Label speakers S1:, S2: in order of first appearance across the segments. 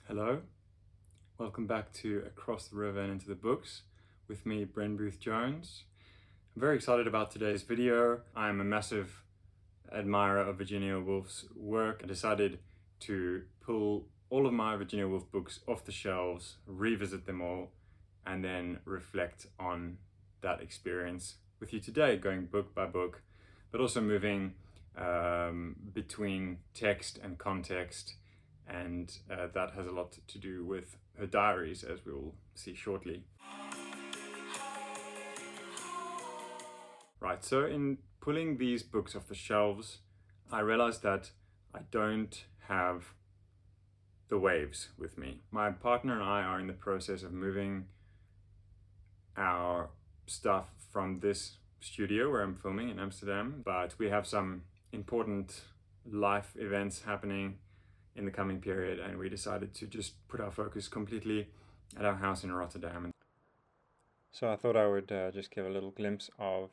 S1: Hello, welcome back to Across the River and Into the Books with me, Bren Booth Jones. I'm very excited about today's video. I'm a massive admirer of Virginia Woolf's work. I decided to pull all of my Virginia Woolf books off the shelves, revisit them all, and then reflect on that experience with you today, going book by book, but also moving between text and context. And that has a lot to do with her diaries, as we will see shortly. Right, so in pulling these books off the shelves, I realized that I don't have the waves with me. My partner and I are in the process of moving our stuff from this studio where I'm filming in Amsterdam, but we have some important life events happening in the coming period, and we decided to just put our focus completely at our house in Rotterdam. So I thought I would just give a little glimpse of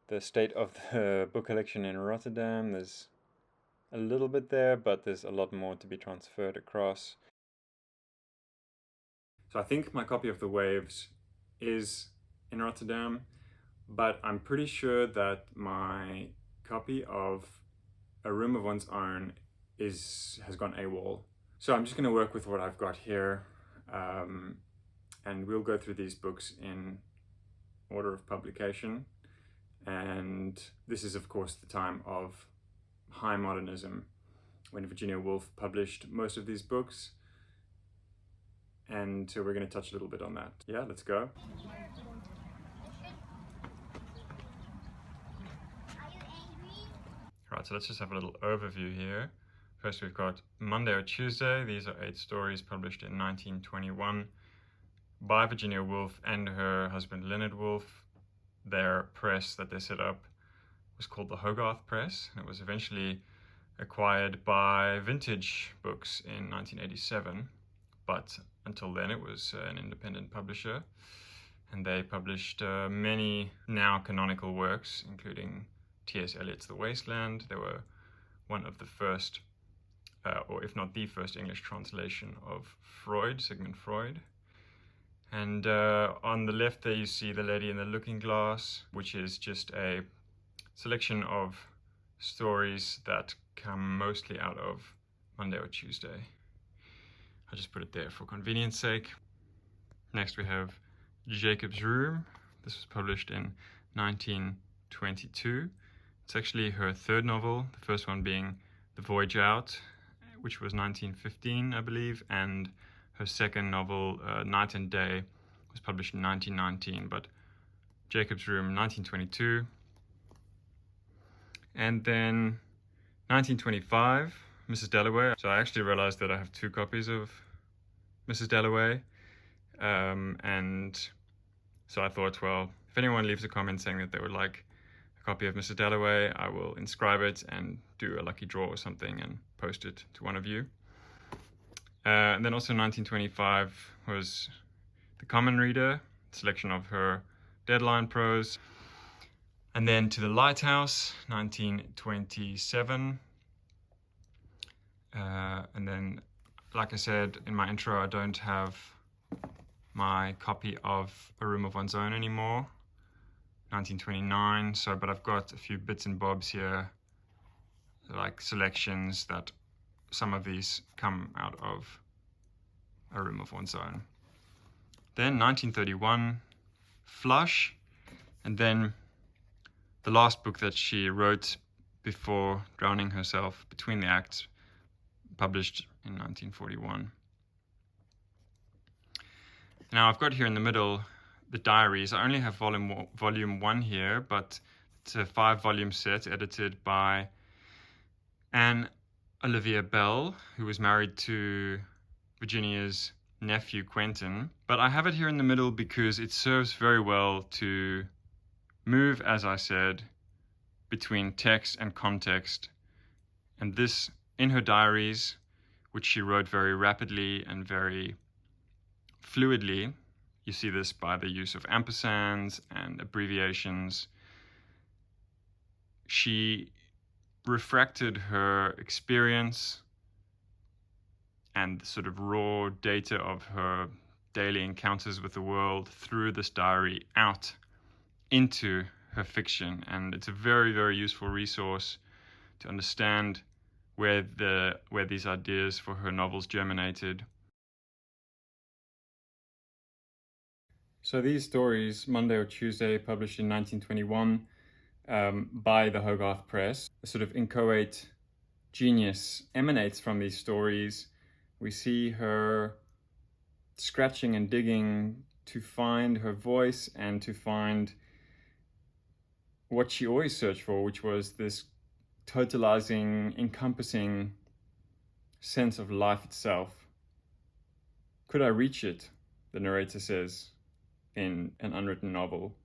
S1: the state of the book collection in Rotterdam. There's a little bit there, but there's a lot more to be transferred across. So I think my copy of The Waves is in Rotterdam, but I'm pretty sure that my copy of A Room of One's Own has gone AWOL. So I'm just going to work with what I've got here, and we'll go through these books in order of publication. And this is, of course, the time of high modernism, when Virginia Woolf published most of these books. And so we're going to touch a little bit on that. Yeah, let's go. Right, so let's just have a little overview here. First, we've got Monday or Tuesday. These are 8 stories published in 1921 by Virginia Woolf and her husband Leonard Woolf. Their press that they set up was called the Hogarth Press, and it was eventually acquired by Vintage Books in 1987. But until then, it was an independent publisher, and they published many now canonical works, including T.S. Eliot's The Wasteland. They were one of the first, or if not the first, English translation of Freud, Sigmund Freud. And on the left there you see The Lady in the Looking Glass, which is just a selection of stories that come mostly out of Monday or Tuesday. I'll just put it there for convenience sake. Next we have Jacob's Room. This was published in 1922. It's actually her third novel, the first one being The Voyage Out, which was 1915, I believe, and her second novel, Night and Day, was published in 1919, but Jacob's Room, 1922. And then 1925, Mrs. Dalloway. So I actually realized that I have 2 copies of Mrs. Dalloway. And so I thought, well, if anyone leaves a comment saying that they would like a copy of Mrs. Dalloway, I will inscribe it and do a lucky draw or something and post it to one of you. And then also 1925 was The Common Reader, selection of her Deadline prose. And then To the Lighthouse, 1927. And then, like I said in my intro, I don't have my copy of A Room of One's Own anymore, 1929. So, but I've got a few bits and bobs here, like selections that some of these come out of A Room of One's Own. Then 1931, Flush, and then the last book that she wrote before drowning herself, Between the Acts, published in 1941. Now I've got here in the middle the Diaries. I only have volume 1 here, but it's a 5-volume set edited by Anne Olivia Bell, who was married to Virginia's nephew Quentin. But I have it here in the middle because it serves very well to move, as I said, between text and context. And this, in her diaries, which she wrote very rapidly and very fluidly, you see this by the use of ampersands and abbreviations. She refracted her experience and the sort of raw data of her daily encounters with the world through this diary out into her fiction. And it's a very, very useful resource to understand where these ideas for her novels germinated. So these stories, Monday or Tuesday, published in 1921 by the Hogarth Press, a sort of inchoate genius emanates from these stories. We see her scratching and digging to find her voice and to find what she always searched for, which was this totalizing, encompassing sense of life itself. Could I reach it? The narrator says in an unwritten novel.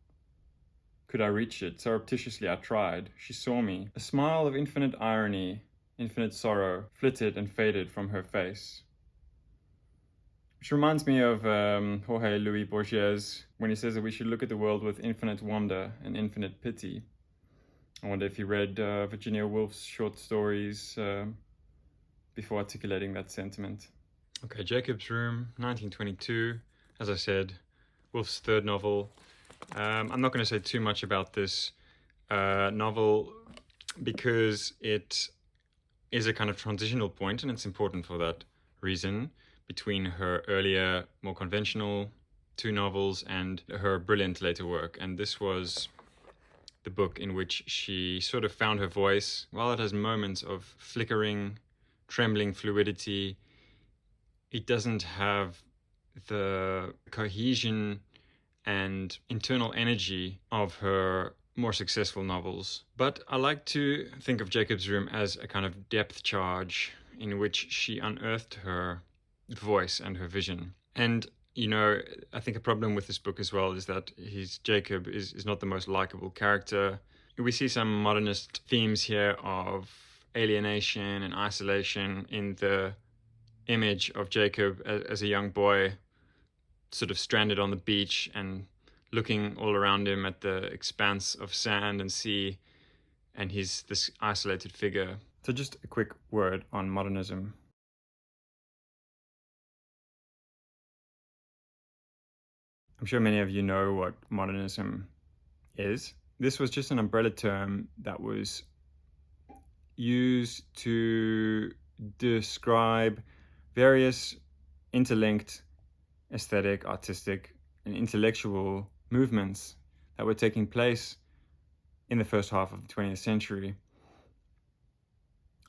S1: Could I reach it? Surreptitiously I tried. She saw me. A smile of infinite irony, infinite sorrow, flitted and faded from her face. Which reminds me of Jorge Luis Borges when he says that we should look at the world with infinite wonder and infinite pity. I wonder if he read Virginia Woolf's short stories before articulating that sentiment. Okay, Jacob's Room, 1922. As I said, Woolf's third novel. I'm not going to say too much about this novel because it is a kind of transitional point, and it's important for that reason, between her earlier, more conventional two novels and her brilliant later work. And this was the book in which she sort of found her voice. While it has moments of flickering, trembling fluidity, it doesn't have the cohesion and internal energy of her more successful novels. But I like to think of Jacob's Room as a kind of depth charge in which she unearthed her voice and her vision. And you know, I think a problem with this book as well is that Jacob is not the most likable character. We see some modernist themes here of alienation and isolation in the image of Jacob as a young boy, sort of stranded on the beach and looking all around him at the expanse of sand and sea, and he's this isolated figure. So just a quick word on modernism. I'm sure many of you know what modernism is. This was just an umbrella term that was used to describe various interlinked aesthetic, artistic, and intellectual movements that were taking place in the first half of the 20th century.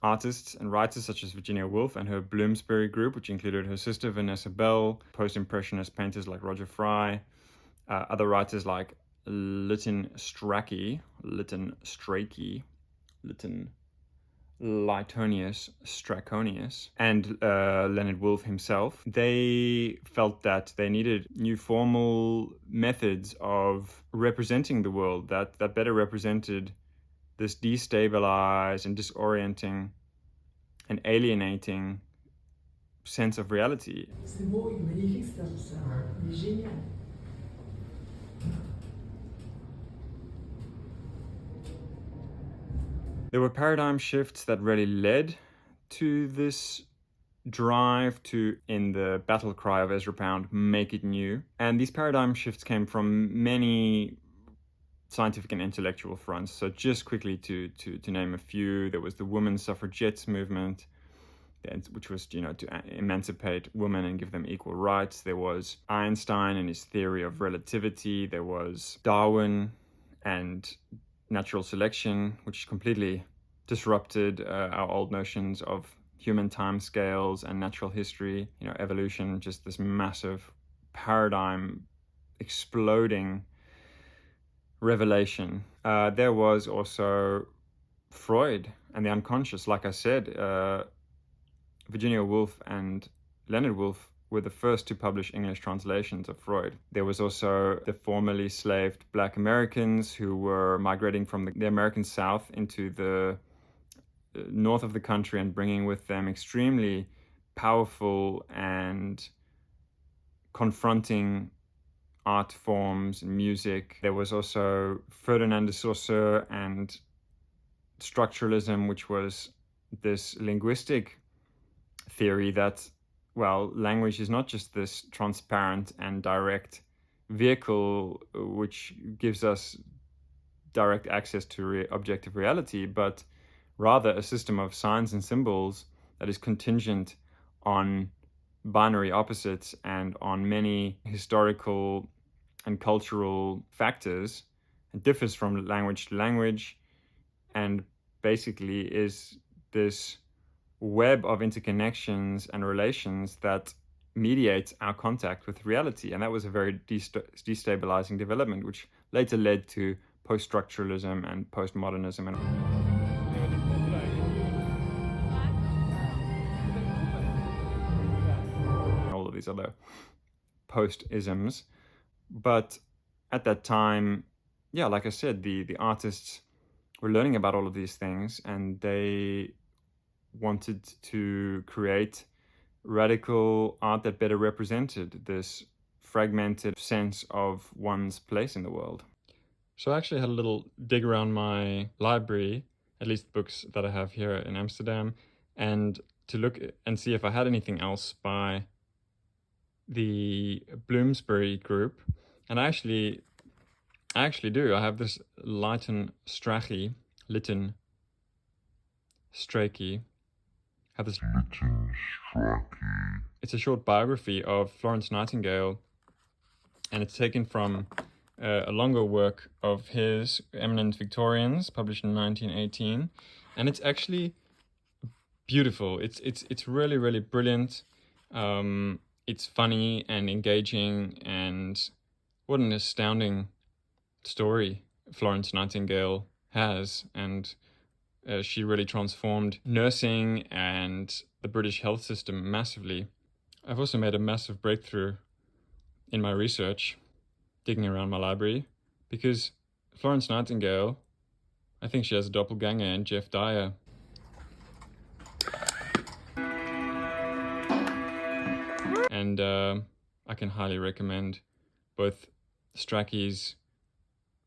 S1: Artists and writers such as Virginia Woolf and her Bloomsbury Group, which included her sister Vanessa Bell, post-impressionist painters like Roger Fry, other writers like Lytton Strachey, Lytonius Straconius, and Leonard Woolf himself. They felt that they needed new formal methods of representing the world that better represented this destabilized and disorienting and alienating sense of reality.
S2: C'est beau, il est magnifique cet ça. Il est génial.
S1: There were paradigm shifts that really led to this drive to, in the battle cry of Ezra Pound, make it new. And these paradigm shifts came from many scientific and intellectual fronts. So just quickly to name a few, there was the women's suffragettes movement, which was, to emancipate women and give them equal rights. There was Einstein and his theory of relativity. There was Darwin and natural selection, which completely disrupted our old notions of human timescales and natural history. Evolution, just this massive paradigm exploding revelation. There was also Freud and the unconscious. Like I said, Virginia Woolf and Leonard Woolf were the first to publish English translations of Freud. There was also the formerly slaved Black Americans who were migrating from the American South into the north of the country and bringing with them extremely powerful and confronting art forms and music. There was also Ferdinand de Saussure and structuralism, which was this linguistic theory that well, language is not just this transparent and direct vehicle which gives us direct access to objective reality, but rather a system of signs and symbols that is contingent on binary opposites and on many historical and cultural factors. It differs from language to language and basically is this web of interconnections and relations that mediates our contact with reality. And that was a very destabilizing development, which later led to post-structuralism and postmodernism and all of these other post-isms. But at that time, yeah, like I said, the artists were learning about all of these things, and they wanted to create radical art that better represented this fragmented sense of one's place in the world. So I actually had a little dig around my library, at least books that I have here in Amsterdam, and to look and see if I had anything else by the Bloomsbury Group. And I actually do. I have this Lytton Strachey, have this. It's a short biography of Florence Nightingale, and it's taken from a longer work of his, Eminent Victorians, published in 1918, and it's actually beautiful. It's really, really brilliant. It's funny and engaging, and what an astounding story Florence Nightingale has, and she really transformed nursing and the British health system massively. I've also made a massive breakthrough in my research, digging around my library, because Florence Nightingale, I think she has a doppelganger in Jeff Dyer. And I can highly recommend both Strachey's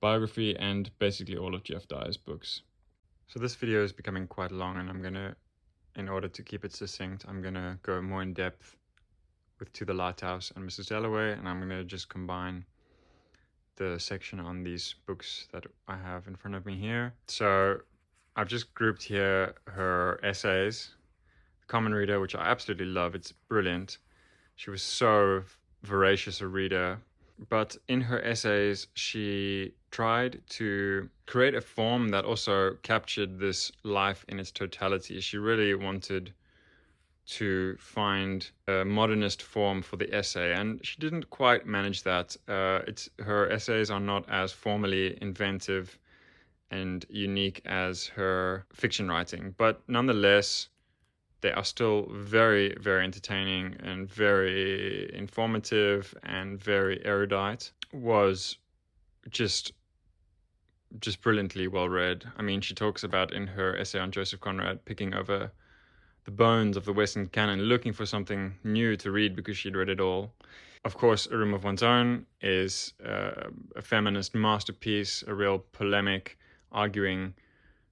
S1: biography and basically all of Jeff Dyer's books. So this video is becoming quite long, and in order to keep it succinct, I'm gonna go more in depth with To the Lighthouse and Mrs. Dalloway, and I'm gonna just combine the section on these books that I have in front of me here. So I've just grouped here her essays, The Common Reader, which I absolutely love. It's brilliant. She was so voracious a reader. But in her essays, she tried to create a form that also captured this life in its totality. She really wanted to find a modernist form for the essay, and she didn't quite manage that. Her essays are not as formally inventive and unique as her fiction writing, but nonetheless, they are still very, very entertaining and very informative and very erudite. Was just brilliantly well read. I mean, she talks about in her essay on Joseph Conrad picking over the bones of the Western canon, looking for something new to read because she'd read it all. Of course, A Room of One's Own is a feminist masterpiece, a real polemic, arguing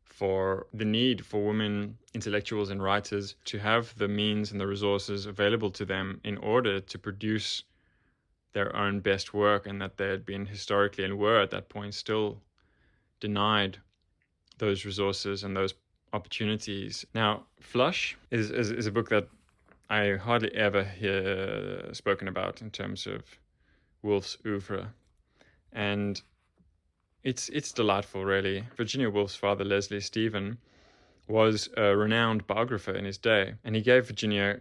S1: for the need for women intellectuals and writers to have the means and the resources available to them in order to produce their own best work, and that they had been historically and were at that point still denied those resources and those opportunities. Now, Flush is a book that I hardly ever hear spoken about in terms of Woolf's oeuvre, and it's delightful, really. Virginia Woolf's father, Leslie Stephen, was a renowned biographer in his day, and he gave Virginia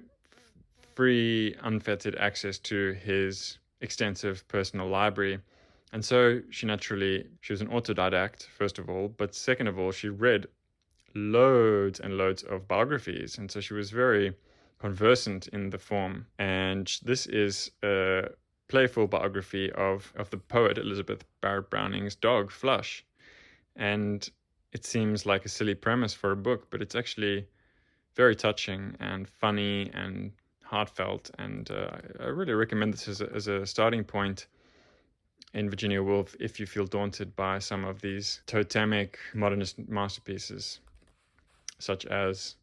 S1: free, unfettered access to his extensive personal library. And so she was an autodidact, first of all, but second of all, she read loads and loads of biographies, and so she was very conversant in the form. And this is a playful biography of the poet Elizabeth Barrett Browning's dog, Flush. And it seems like a silly premise for a book, but it's actually very touching and funny and heartfelt. And I really recommend this as a starting point in Virginia Woolf if you feel daunted by some of these totemic modernist masterpieces, such as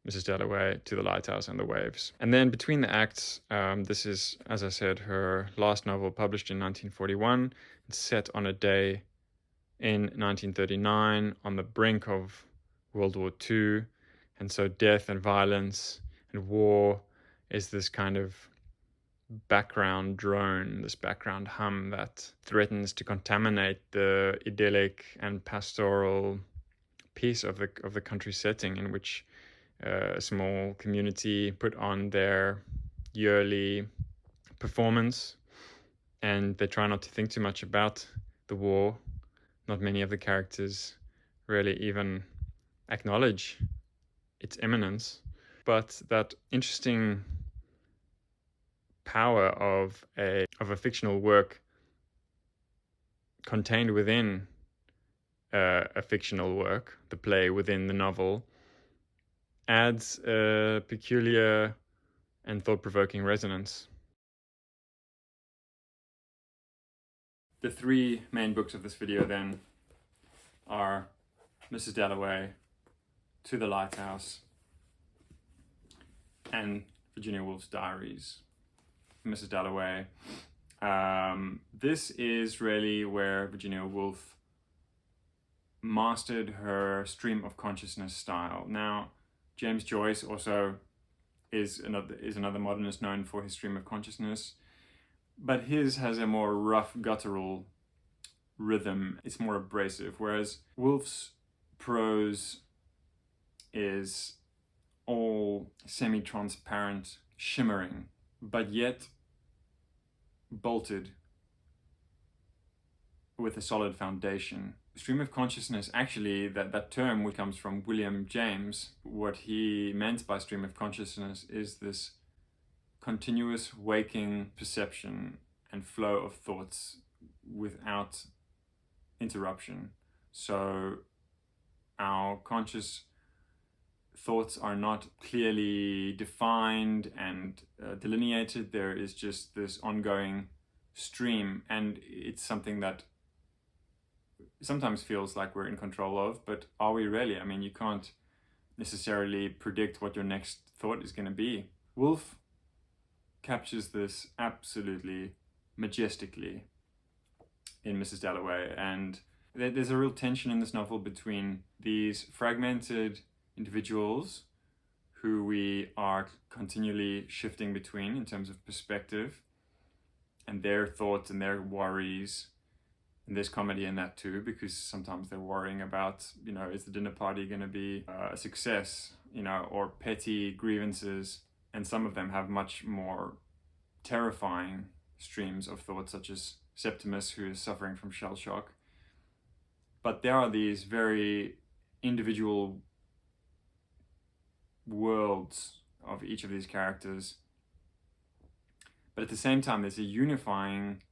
S1: Mrs. Dalloway, To the Lighthouse, and The Waves. And then between the acts, this is, as I said, her last novel, published in 1941. It's set on a day in 1939 on the brink of World War II. And so death and violence and war is this kind of background drone, this background hum that threatens to contaminate the idyllic and pastoral piece of the country setting in which a small community put on their yearly performance, and they try not to think too much about the war. Not many of the characters really even acknowledge its imminence, but that interesting power of a fictional work contained within a fictional work, the play within the novel, adds a peculiar and thought-provoking resonance. The three main books of this video then are Mrs. Dalloway, To the Lighthouse, and Virginia Woolf's Diaries. Mrs. Dalloway. This is really where Virginia Woolf mastered her stream of consciousness style. Now, James Joyce also is another modernist known for his stream of consciousness, but his has a more rough, guttural rhythm. It's more abrasive, whereas Woolf's prose is all semi-transparent, shimmering, but yet bolted with a solid foundation. Stream of consciousness, actually, that term which comes from William James. What he meant by stream of consciousness is this continuous waking perception and flow of thoughts without interruption. So our conscious thoughts are not clearly defined and delineated. There is just this ongoing stream, and it's something that sometimes feels like we're in control of, but are we really? I mean, you can't necessarily predict what your next thought is going to be. Woolf captures this absolutely majestically in Mrs. Dalloway, and there's a real tension in this novel between these fragmented individuals who we are continually shifting between in terms of perspective, and their thoughts and their worries. And there's comedy in that too, because sometimes they're worrying about, is the dinner party going to be a success, or petty grievances. And some of them have much more terrifying streams of thought, such as Septimus, who is suffering from shell shock. But there are these very individual worlds of each of these characters. But at the same time, there's a unifying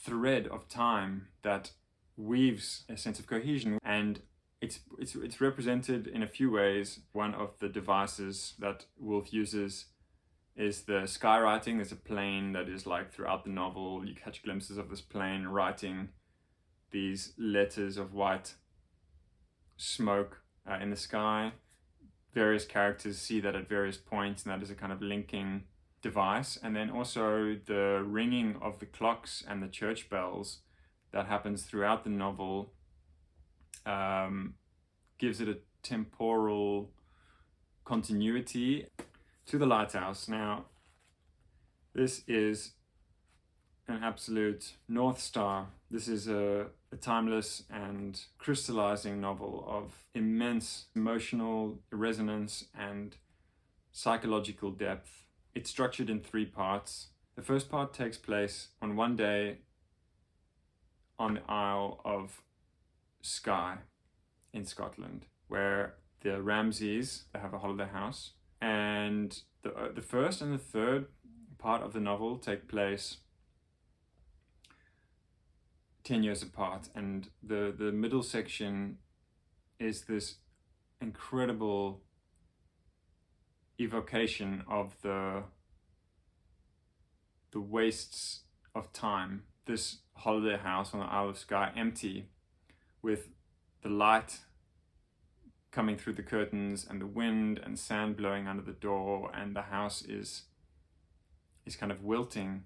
S1: thread of time that weaves a sense of cohesion, and it's represented in a few ways. One of the devices that Woolf uses is the skywriting. There's a plane that is like throughout the novel, you catch glimpses of this plane writing these letters of white smoke in the sky. Various characters see that at various points, and that is a kind of linking device. And then also the ringing of the clocks and the church bells that happens throughout the novel gives it a temporal continuity. To the Lighthouse. Now, this is an absolute North Star. This is a timeless and crystallizing novel of immense emotional resonance and psychological depth. It's structured in three parts. The first part takes place on one day on the Isle of Skye in Scotland, where the Ramsays have a holiday house. And the first and the third part of the novel take place 10 years apart, and the middle section is this incredible evocation of the wastes of time. This holiday house on the Isle of Skye, empty, with the light coming through the curtains, and the wind and sand blowing under the door, and the house is kind of wilting.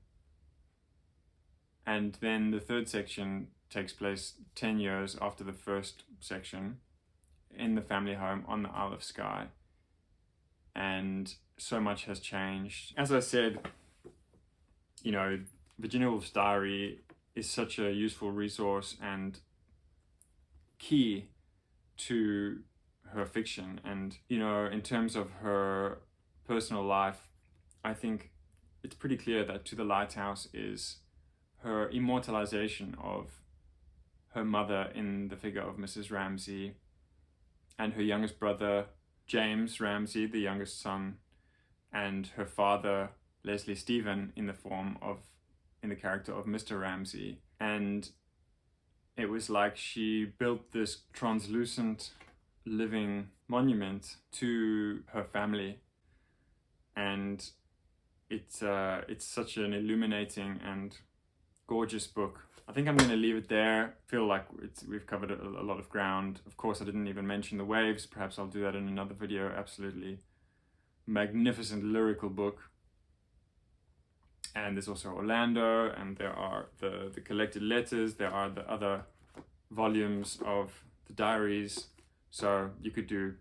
S1: And then the third section takes place 10 years after the first section in the family home on the Isle of Skye. And so much has changed. As I said, you know, Virginia Woolf's diary is such a useful resource and key to her fiction. And, you know, in terms of her personal life, I think it's pretty clear that To the Lighthouse is her immortalization of her mother in the figure of Mrs. Ramsay, and her youngest brother, James Ramsay, the youngest son, and her father, Leslie Stephen, in the character of Mr. Ramsay. And it was like she built this translucent living monument to her family. And it's such an illuminating and gorgeous book. I think I'm going to leave it there. I feel like we've covered a lot of ground. Of course, I didn't even mention the waves. Perhaps I'll do that in another video. Absolutely magnificent lyrical book. And there's also Orlando, and there are the collected letters. There are the other volumes of the diaries. So you could do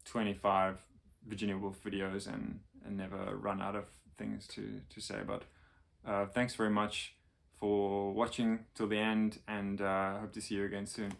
S1: 25 Virginia Woolf videos and never run out of things to say. But thanks very much for watching till the end, and hope to see you again soon.